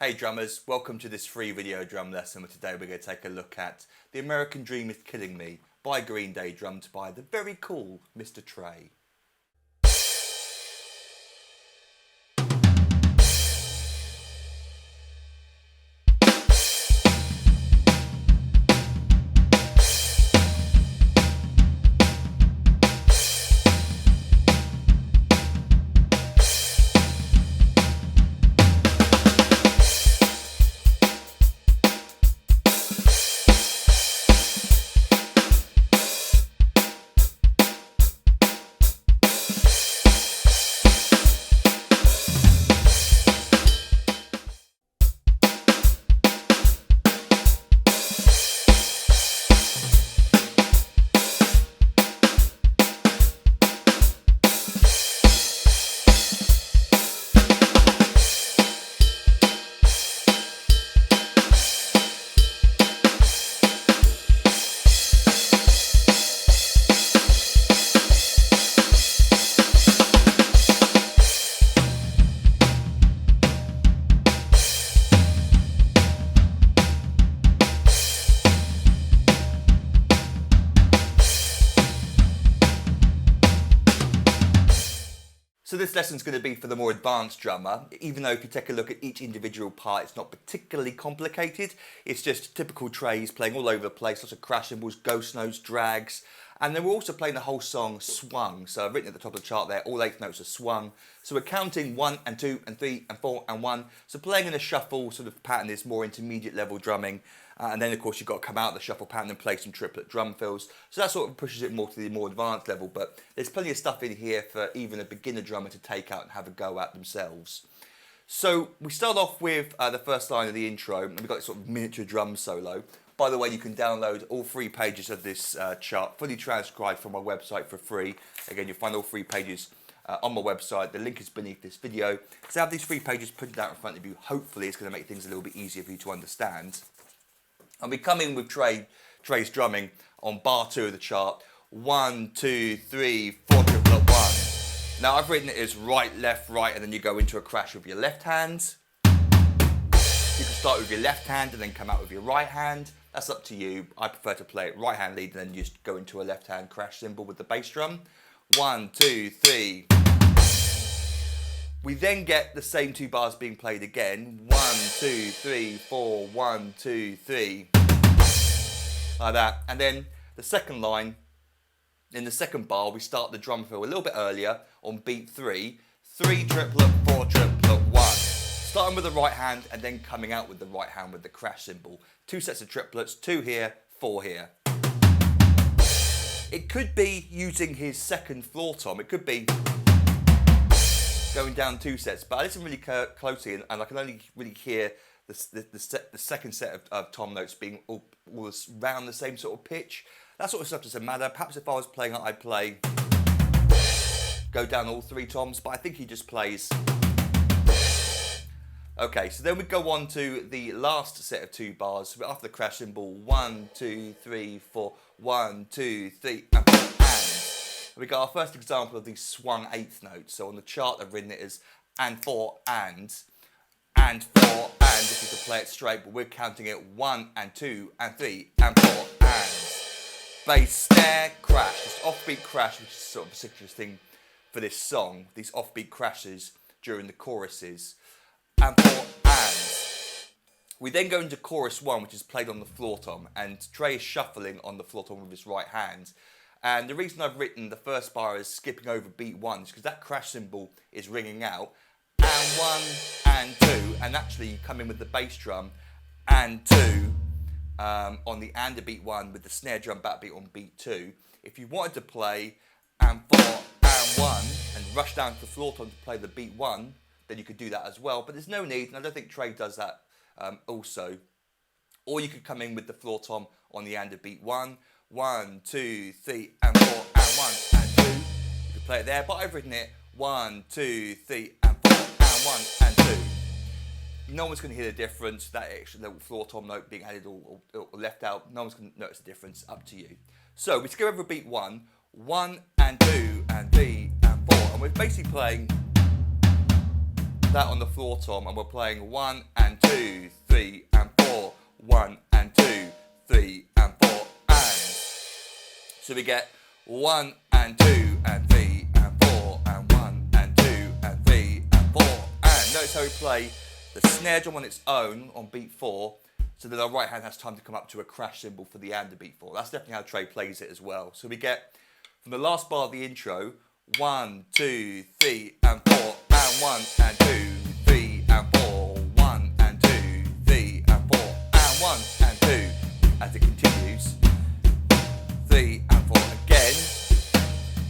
Hey drummers, welcome to this free video drum lesson where today we're going to take a look at The American Dream is Killing Me by Green Day, drummed by the very cool Mr. Tre. So this lesson's going to be for the more advanced drummer, even though if you take a look at each individual part, it's not particularly complicated. It's just typical Tre's playing all over the place, lots of crash cymbals, ghost notes, drags, and then we're also playing the whole song swung. So I've written at the top of the chart there, all 8 notes are swung. So we're counting 1 and 2 and 3 and 4 and 1. So playing in a shuffle sort of pattern is more intermediate level drumming. And then of course you've got to come out of the shuffle pattern and play some triplet drum fills. So that sort of pushes it more to the more advanced level, but there's plenty of stuff in here for even a beginner drummer to take out and have a go at themselves. So we start off with the first line of the intro, and we've got this sort of miniature drum solo. By the way, you can download all 3 pages of this chart, fully transcribed from my website for free. Again, you'll find all 3 pages on my website. The link is beneath this video. So have these 3 pages printed out in front of you. Hopefully it's going to make things a little bit easier for you to understand. And we come in with Tre's drumming on bar 2 of the chart. 1, 2, 3, 4, triplet 1. Now I've written it as right, left, right, and then you go into a crash with your left hand. You can start with your left hand and then come out with your right hand. That's up to you. I prefer to play it right hand lead and then just go into a left hand crash cymbal with the bass drum. 1, 2, 3. We then get the same 2 bars being played again. 1, 2, 3, 4, 1, 2, 3. Like that. And then the second line, in the second bar, we start the drum fill a little bit earlier on beat 3. 3 triplet, 4 triplet, 1. Starting with the right hand and then coming out with the right hand with the crash cymbal. 2 sets of triplets, 2 here, 4 here. It could be using his second floor tom. It could be going down 2 sets, but I listen really closely and I can only really hear the second set of tom notes being all around the same sort of pitch. That sort of stuff doesn't matter. Perhaps if I was playing it, I'd go down all 3 toms, but I think he just plays. Okay, so then we go on to the last set of 2 bars. After the crash cymbal, 1, 2, 3, 4, 1, 2, 3, and 4, and. We got our first example of the swung 8th note. So on the chart I've written it as and 4 and 4 and, if you could play it straight, but we're counting it 1 and 2 and 3 and 4 and. Bass, snare, crash. This offbeat crash, which is sort of a signature thing for this song. These offbeat crashes during the choruses. And 4 and. We then go into chorus 1, which is played on the floor tom, and Tre is shuffling on the floor tom with his right hand. And the reason I've written the first bar as skipping over beat 1 is because that crash cymbal is ringing out. And 1 and 2, and actually you come in with the bass drum and 2 on the and a beat 1 with the snare drum backbeat on beat 2. If you wanted to play and 4 and 1 and rush down to the floor tom to play the beat 1, then you could do that as well. But there's no need, and I don't think Tre does that also. Or you could come in with the floor tom on the and a beat 1. 1, 2, 3, and 4, and 1, and 2. You could play it there, but I've written it 1, 2, 3, and 4, and 1, and 2. No one's going to hear the difference, that extra little floor tom note being added or left out. No one's going to notice the difference, up to you. So we just go over beat 1, 1 and 2, and 3, and 4. And we're basically playing that on the floor tom, and we're playing 1 and 2, 3 and 4, 1 and 2, 3 and 4, and so we get 1 and 2 and 3 and 4 and 1 and 2 and 3 and 4, and notice how we play the snare drum on its own on beat 4, so that our right hand has time to come up to a crash cymbal for the and beat 4. That's definitely how Tre plays it as well. So we get from the last bar of the intro 1, 2, 3 and 4 and 1 and 2, 3 and 4, 1 and 2, 3 and 4 and 1 and 2, as it continues. 3 and 4 again.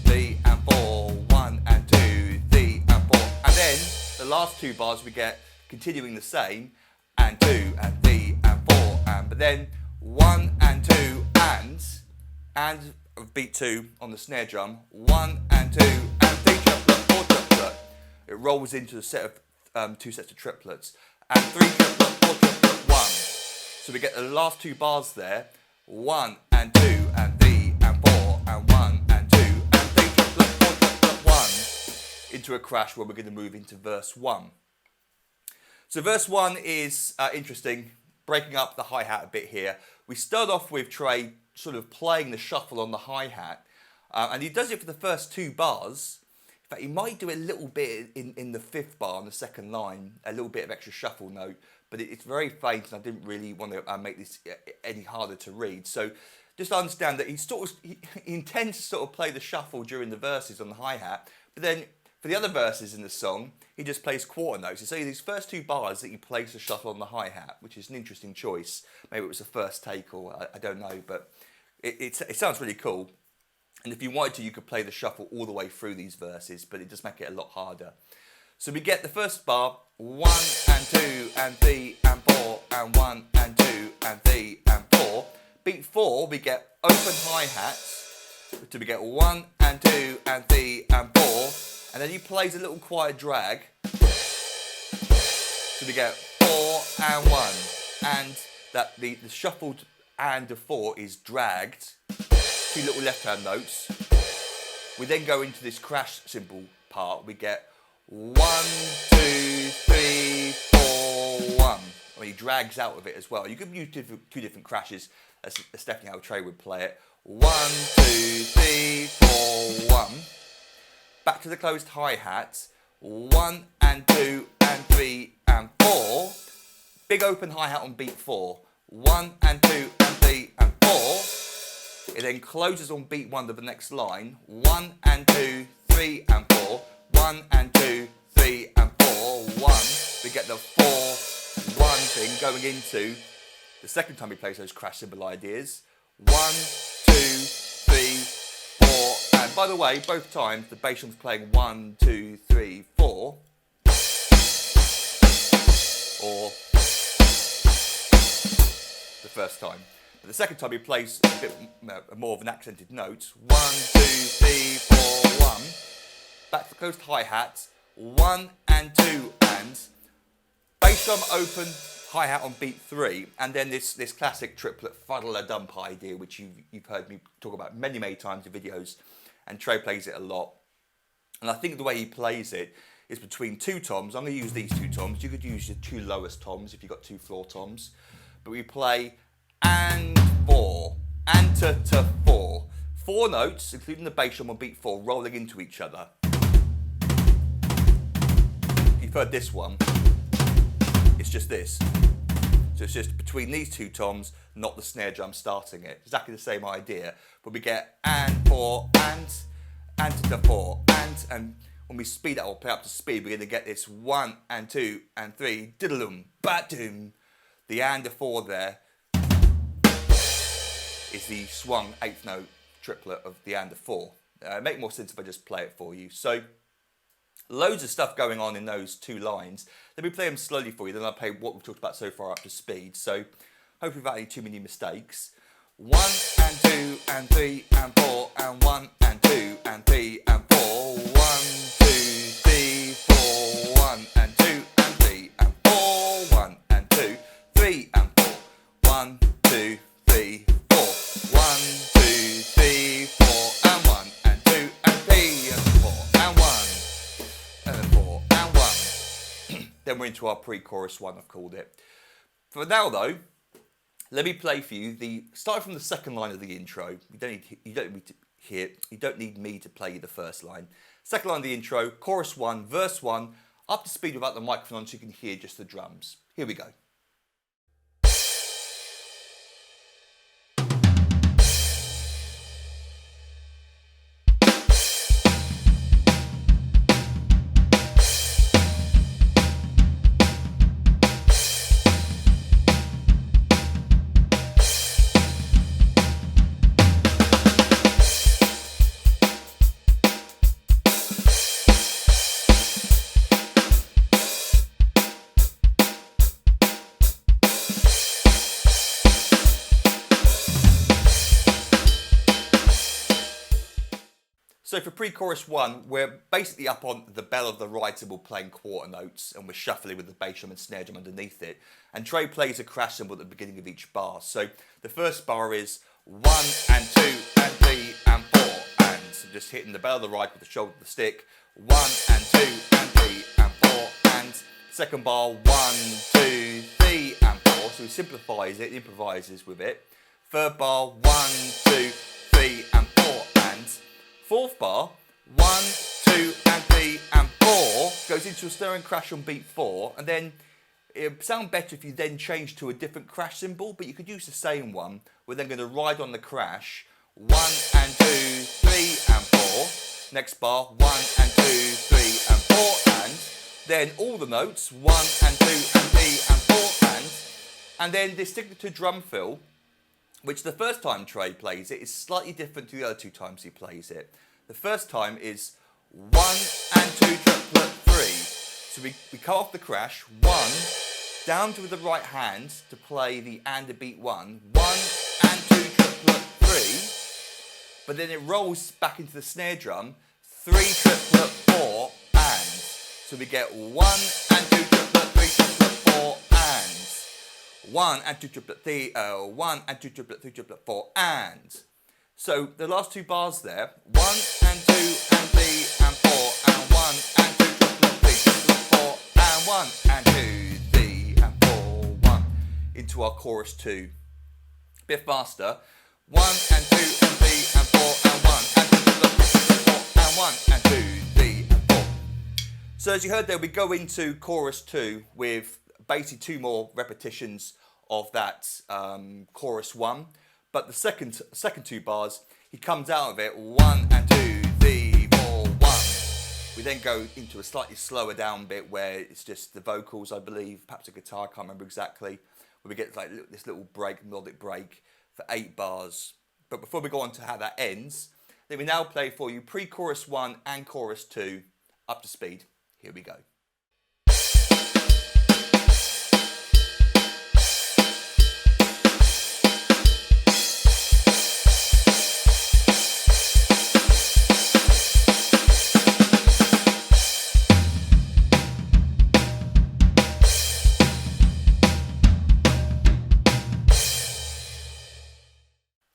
3 and 4, 1 and 2, 3 and 4, and then the last two bars we get continuing the same, and 2 and 3 and 4, and but then 1 and 2 and beat 2 on the snare drum, 1 and 2 and 3 triplet, 4 triplet. It rolls into a set of 2 sets of triplets, and 3 triplet, 4 triplet, 1. So we get the last two bars there, 1 and 2 and 3 and 4 and 1 and 2 and 3 triplet, 4 triplet, 1, into a crash where we're going to move into verse 1. So verse 1 is interesting, breaking up the hi-hat a bit here. We start off with Tre sort of playing the shuffle on the hi-hat, and he does it for the first 2 bars. In fact, he might do it a little bit in the 5th bar on the 2nd line, a little bit of extra shuffle note, but it's very faint, and I didn't really want to make this any harder to read. So just understand that he intends to sort of play the shuffle during the verses on the hi-hat, but then for the other verses in the song, he just plays quarter notes. So these first 2 bars that he plays the shuffle on the hi-hat, which is an interesting choice. Maybe it was a first take, or I don't know, but it sounds really cool. And if you wanted to, you could play the shuffle all the way through these verses, but it does make it a lot harder. So we get the first bar, 1 and 2 and 3 and 4 and 1 and 2 and 3 and 4. Beat 4, we get open hi-hats. So we get 1 and 2 and 3 and 4. And then he plays a little quiet drag. So we get 4 and 1. And that the shuffled and of 4 is dragged. 2 little left hand notes. We then go into this crash cymbal part. We get 1, 2, 3, 4, 1. I mean, he drags out of it as well. You could use 2 different crashes. That's definitely how Tre would play it. 1, 2, 3, 4, 1. Back to the closed hi-hat, 1 and 2 and 3 and 4. Big open hi-hat on beat 4, 1 and 2 and 3 and 4. It then closes on beat 1 of the next line, 1 and 2, 3 and 4, 1 and 2, 3 and 4, 1. We get the 4, 1 thing going into the second time he plays those crash cymbal ideas, 1, 2, 3, 4, and by the way, both times the bass drum's playing 1, 2, 3, 4, or the first time. But the second time he plays a bit more of an accented note, 1, 2, 3, 4, 1. Back to the closed hi-hat, 1 and 2 and bass drum open hi-hat on beat 3, and then this classic triplet fuddle-a-dump idea, which you've heard me talk about many times in videos, and Tre plays it a lot. And I think the way he plays it is between 2 toms. I'm going to use these 2 toms. You could use your 2 lowest toms if you've got 2 floor toms. But we play and 4, and to 4. 4 notes, including the bass drum on beat 4, rolling into each other. You've heard this one. It's just this. So it's just between these 2 toms, not the snare drum starting it. Exactly the same idea. But we get and 4, and to 4, and when we speed up or play up to speed, we're going to get this 1 and 2 and 3, diddle-um, ba-doom. The and of 4 there is the swung 8th note triplet of the and of 4. It makes more sense if I just play it for you. So loads of stuff going on in those 2 lines. Let me play them slowly for you, then I'll play what we've talked about so far up to speed. So hopefully without any too many mistakes. 1 and 2 and 3 and 4 and 1 and 2 and 3 and 4. 1, 2, 3, 4, 1 and 2 and 3 and 4. 1 and 2, 3 and 4. 1, 2, 3, 4. 1, 2, 3, 4 and 1 and 2 and 3 and 4 and 1 and then 4 and 1. Then we're into our pre-chorus one, I've called it. For now though, let me play for you starting from the second line of the intro. You don't need me to play you the first line. Second line of the intro, chorus one, verse one, up to speed without the microphone on so you can hear just the drums. Here we go. So for pre-chorus one, we're basically up on the bell of the right cymbal playing quarter notes, and we're shuffling with the bass drum and snare drum underneath it. And Tre plays a crash cymbal at the beginning of each bar. So the first bar is 1 and 2 and 3 and 4, and so just hitting the bell of the right with the shoulder of the stick. 1 and 2 and 3 and 4, and second bar 1, 2, 3 and 4. So he simplifies it, improvises with it. Third bar 1, 2, 3 and 4, and fourth bar, 1, 2, and 3, and 4, goes into a stirring crash on beat 4, and then it would sound better if you then change to a different crash cymbal, but you could use the same one. We're then going to ride on the crash, 1 and 2, 3, and 4. Next bar, 1 and 2, 3, and 4, and then all the notes, 1 and 2, and 3, and 4, and then this signature drum fill, which the first time Tre plays it is slightly different to the other two times he plays it. The first time is 1 and 2 triplet 3. So we cut off the crash, 1, down to the right hand to play the and a beat 1, 1 and 2 triplet 3, but then it rolls back into the snare drum, 3 triplet 4, and. So we get 1 and 2 triplet 3 triplet 4, and. 1 and 2 triplet 3, 1 and 2 triplet 3 triplet 4, and. So the last two bars there, 1 and 2 and 3 and 4, and 1 and 2 triplet 3 triplet 4, and 1 and 2, 3 and 4, 1, into our chorus 2. A bit faster, 1 and 2 and 3 and 4, and 1 and 2 triplet 3 triplet 4, and 1 and 2, 3 and 4. So as you heard there, we go into chorus 2 with basically 2 more repetitions of that chorus 1, but the second 2 bars, he comes out of it 1 and 2, 3, 4, 1. We then go into a slightly slower down bit where it's just the vocals, I believe, perhaps a guitar, I can't remember exactly, where we get like this little break, melodic break for 8 bars. But before we go on to how that ends, let me now play for you pre-chorus 1 and chorus 2 up to speed. Here we go.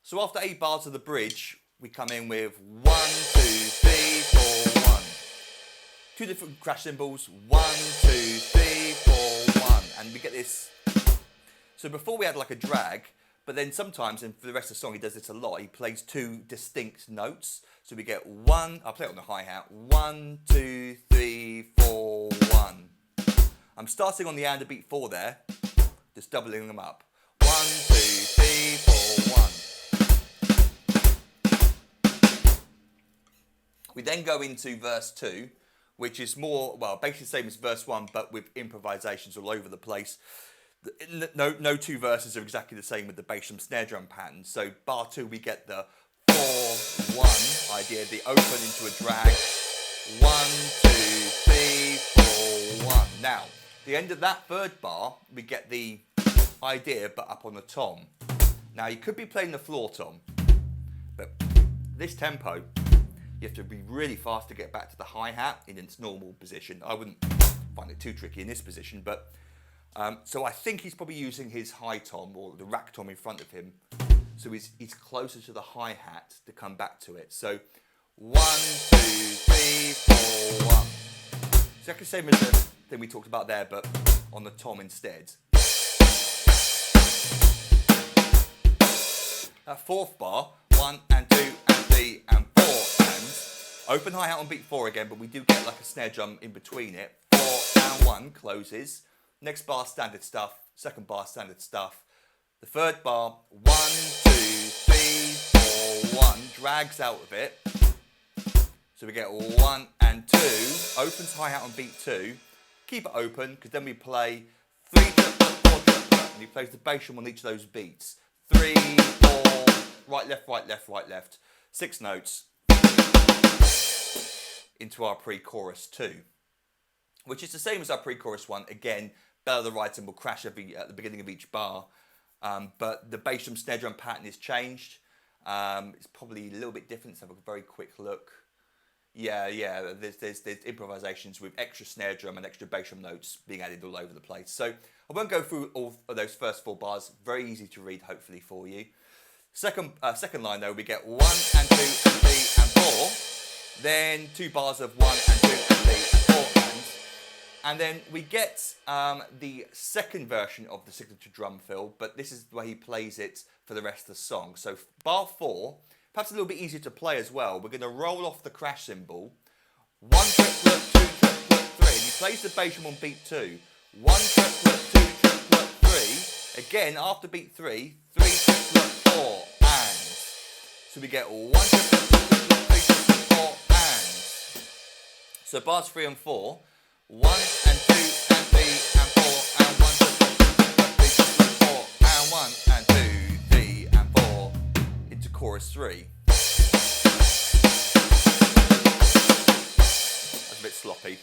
So after 8 bars of the bridge, we come in with 1, 2, 3, 4, 1. 2 different crash cymbals, 1, 2, 3, 4, 1. And we get this. So before we had like a drag, but then sometimes, and for the rest of the song he does this a lot, he plays 2 distinct notes. So we get 1, I'll play it on the hi-hat, 1, 2, 3, 4, 1. I'm starting on the and a beat 4 there, just doubling them up. 1, 2, 3, 4, 1. We then go into verse 2, which is more, well, basically the same as verse 1, but with improvisations all over the place. No 2 verses are exactly the same with the bass drum snare drum pattern. So bar 2, we get the 4-1 idea, the open into a drag. 1, 2, 3, 4, 1. Now, the end of that third bar, we get the idea, but up on the tom. Now, you could be playing the floor tom, but this tempo, you have to be really fast to get back to the hi-hat in its normal position. I wouldn't find it too tricky in this position, but so I think he's probably using his high tom or the rack tom in front of him, so he's closer to the hi-hat to come back to it. So 1, 2, 3, 4, 1. Exactly the same as the thing we talked about there, but on the tom instead. That fourth bar, 1 and 2 and 3 and 4 and open hi-hat on beat 4 again, but we do get like a snare drum in between it. 4 and 1 closes. Next bar standard stuff, second bar standard stuff. The third bar, 1, 2, 3, 4, 1, drags out of it. So we get 1 and 2, opens hi-hat on beat 2, keep it open, because then we play 3 triplet, 4 triplet, and he plays the bass drum on each of those beats. 3, 4, right, left, right, left, right, left. 6 notes into our pre-chorus 2, which is the same as our pre-chorus 1. Again, bell of the right cymbal crash at the beginning of each bar, but the bass drum snare drum pattern is changed. It's probably a little bit different. Let's have a very quick look. Yeah, there's improvisations with extra snare drum and extra bass drum notes being added all over the place. So I won't go through all of those first 4 bars. Very easy to read, hopefully, for you. Second line, though, we get 1 and 2 and 3 and 4. Then 2 bars of 1 and 2 and 3 and 4 and then we get the second version of the signature drum fill, but this is the way he plays it for the rest of the song. So bar 4, perhaps a little bit easier to play as well. We're going to roll off the crash cymbal. 1 triplet, 2 triplet, 3. And he plays the bass drum on beat 2. 1 triplet, 2 triplet, 3. Again, after beat 3, 3 triplet, 4, and. So we get 1 triplet, 2 triplet, 3 triplet, 4, and. So bars 3 and 4. 1 and 2 and 3 and 4 and 1 2 3 4 and 1 and 2 3 and 4 into chorus 3. That's a bit sloppy.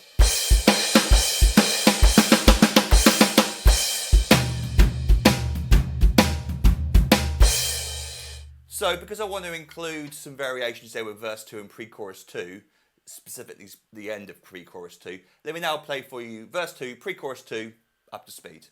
So because I want to include some variations there with verse 2 and pre-chorus 2, specifically the end of pre-chorus 2. Let me now play for you verse 2, pre-chorus 2, up to speed.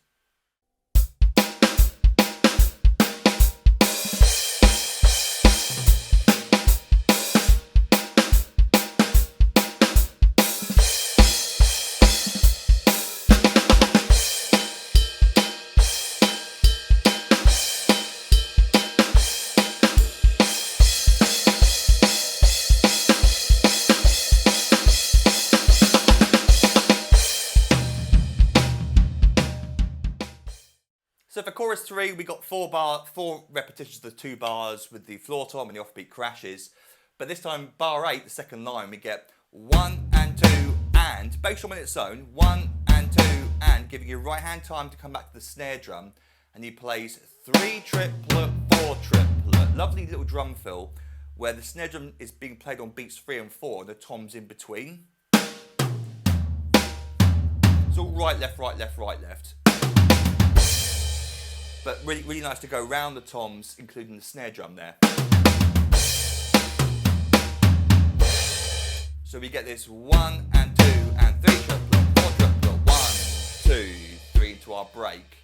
So for chorus 3, we got 4 repetitions of the 2 bars with the floor tom and the offbeat crashes. But this time, bar 8, the second line, we get 1 and 2 and, bass drum on its own, 1 and 2 and, giving you right hand time to come back to the snare drum. And he plays 3 triplet, 4 triplet. Lovely little drum fill where the snare drum is being played on beats 3 and 4 and the tom's in between. It's all right, left, right, left, right, left. But really, really nice to go round the toms, including the snare drum there. So we get this 1 and 2 and 3 triplet, 4 triplet, 1, 2, 3 into our break.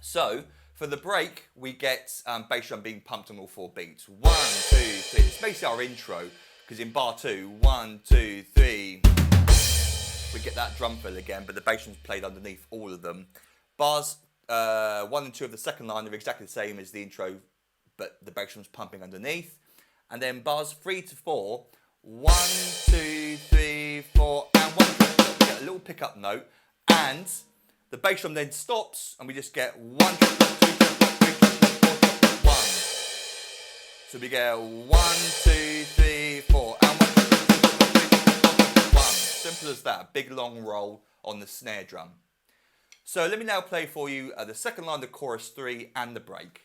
So for the break, we get bass drum being pumped on all 4 beats. 1, 2, 3. It's basically our intro, because in bar 2, 1, 2, 3. We get that drum fill again, but the bass drum's played underneath all of them. Bars 1 and 2 of the second line are exactly the same as the intro, but the bass drum's pumping underneath. And then bars 3 to 4, 1, 2, 3, 4, and 1 triplet. We get a little pickup note, and the bass drum then stops, and we just get 1 triplet, 2 triplet, 3 triplet, 4 triplet, 1. So we get 1, 2, 3, 4, and 1 triplet, 2 triplet, 3 triplet, 4 triplet, 1. Simple as that, big long roll on the snare drum. So let me now play for you the second line of chorus 3 and the break.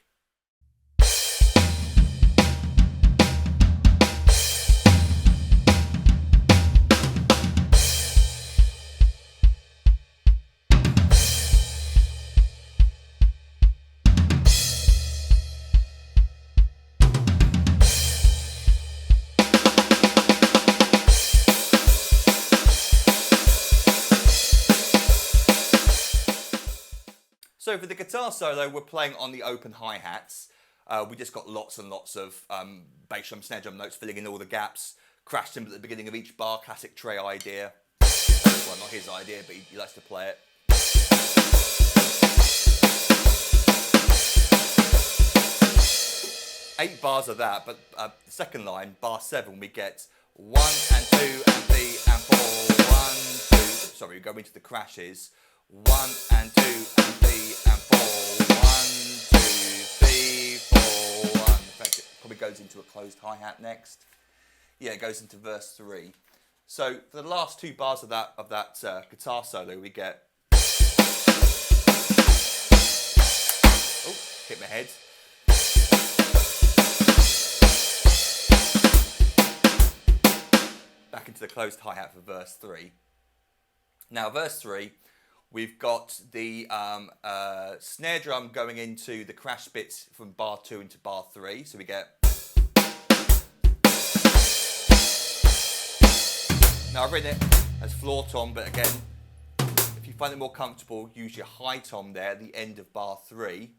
So for the guitar solo, we're playing on the open hi-hats. We just got lots and lots of bass drum, snare drum notes filling in all the gaps. Crash cymbal at the beginning of each bar, classic Tre idea. Well, not his idea, but he likes to play it. 8 bars of that, but the second line, bar 7, we get 1 and 2 and 3 and 4, 1, 2. Sorry, we go into the crashes. 1 and 2 and 3 and 4, 1, 2, 3, 4, 1. In fact, it probably goes into a closed hi-hat next. Yeah, it goes into verse 3. So for the last 2 bars of that guitar solo, we get. Oh, hit my head. Back into the closed hi-hat for verse 3. Now, verse 3, we've got the snare drum going into the crash bits from bar 2 into bar 3. So we get. Now, I've written it as floor tom, but again, if you find it more comfortable, use your high tom there at the end of bar 3.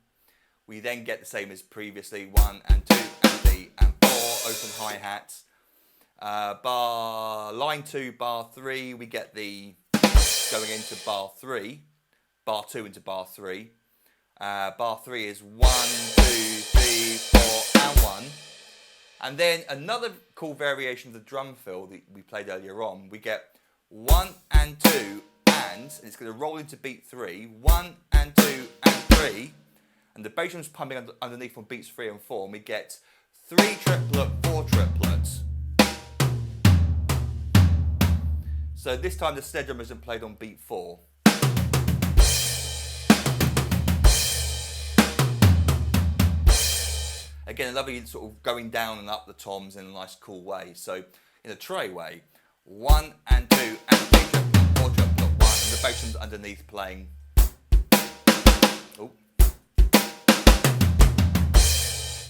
We then get the same as previously, 1 and 2 and 3 and 4, open hi-hats. Line 2, bar 3, we get the going into bar 3, bar 2 into bar 3. Bar 3 is 1, 2, 3, 4, and 1. And then another cool variation of the drum fill that we played earlier on, we get 1 and 2 and it's going to roll into beat 3, 1 and 2 and 3, and the bass drum's pumping underneath on beats 3 and 4, and we get 3 triplet, 4 triplets. So this time the snare drum isn't played on beat 4. Again, I love you sort of going down and up the toms in a nice cool way. So in a Tre way, 1 and 2 and 3 triplet, 4 triplet, 1, and the bass drum's underneath playing. Oh.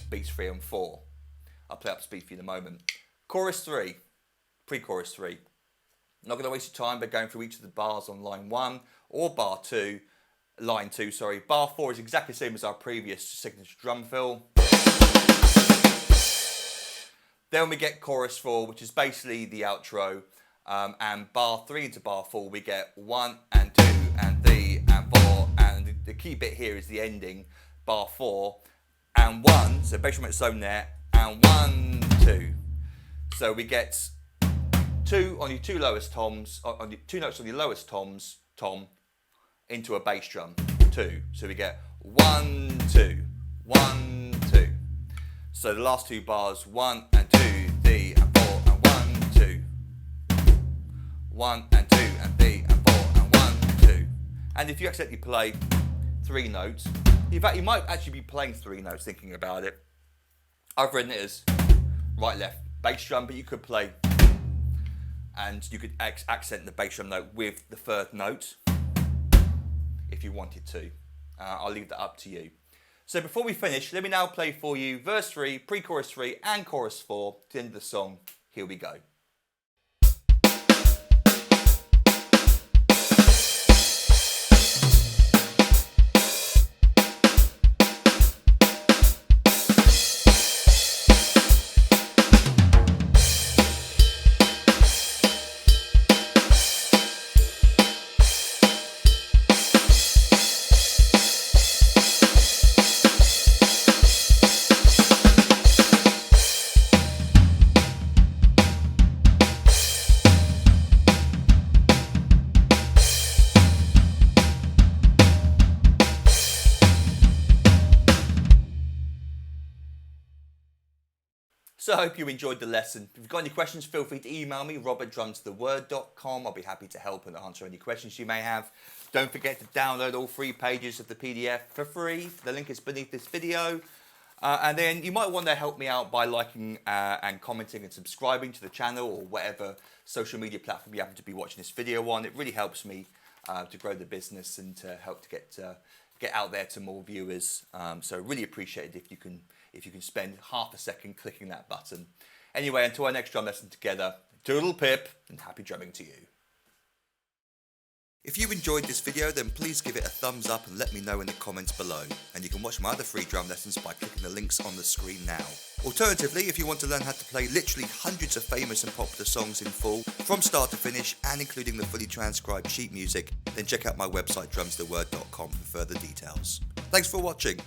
Beats 3 and 4. I'll play up speed for you in a moment. Chorus 3, pre-chorus 3. Not going to waste your time by going through each of the bars on line 1 or bar 2. Line 2, sorry. Bar 4 is exactly the same as our previous signature drum fill. Then we get chorus 4, which is basically the outro. And bar 3 into bar 4, we get 1 and 2 and 3 and 4. And the key bit here is the ending, bar 4 and 1. So bass drum on its own there. And 1, 2. So we get 2 on your 2 lowest toms, on your 2 notes on your lowest toms, tom, into a bass drum, 2. So we get 1, 2, 1, 2. So the last 2 bars, 1 and 2, 3 and 4 and 1, 2. 1 and 2 and 3 and 4 and 1, 2. And if you accidentally play 3 notes, in fact you might actually be playing 3 notes thinking about it. I've written it as right, left, bass drum, but you could play, and you could accent the bass drum note with the 3rd note if you wanted to. I'll leave that up to you. So before we finish, let me now play for you verse 3, pre-chorus 3 and chorus 4 to the end of the song. Here we go. So I hope you enjoyed the lesson. If you've got any questions, feel free to email me, rob@drumstheword.com. I'll be happy to help and answer any questions you may have. Don't forget to download all 3 pages of the PDF for free. The link is beneath this video. And then you might want to help me out by liking and commenting and subscribing to the channel or whatever social media platform you happen to be watching this video on. It really helps me to grow the business and to help to get out there to more viewers. So really appreciate it if you can spend half a second clicking that button. Anyway, until our next drum lesson together, toodle pip and happy drumming to you. If you enjoyed this video, then please give it a thumbs up and let me know in the comments below. And you can watch my other free drum lessons by clicking the links on the screen now. Alternatively, if you want to learn how to play literally hundreds of famous and popular songs in full, from start to finish, and including the fully transcribed sheet music, then check out my website drumstheword.com for further details. Thanks for watching.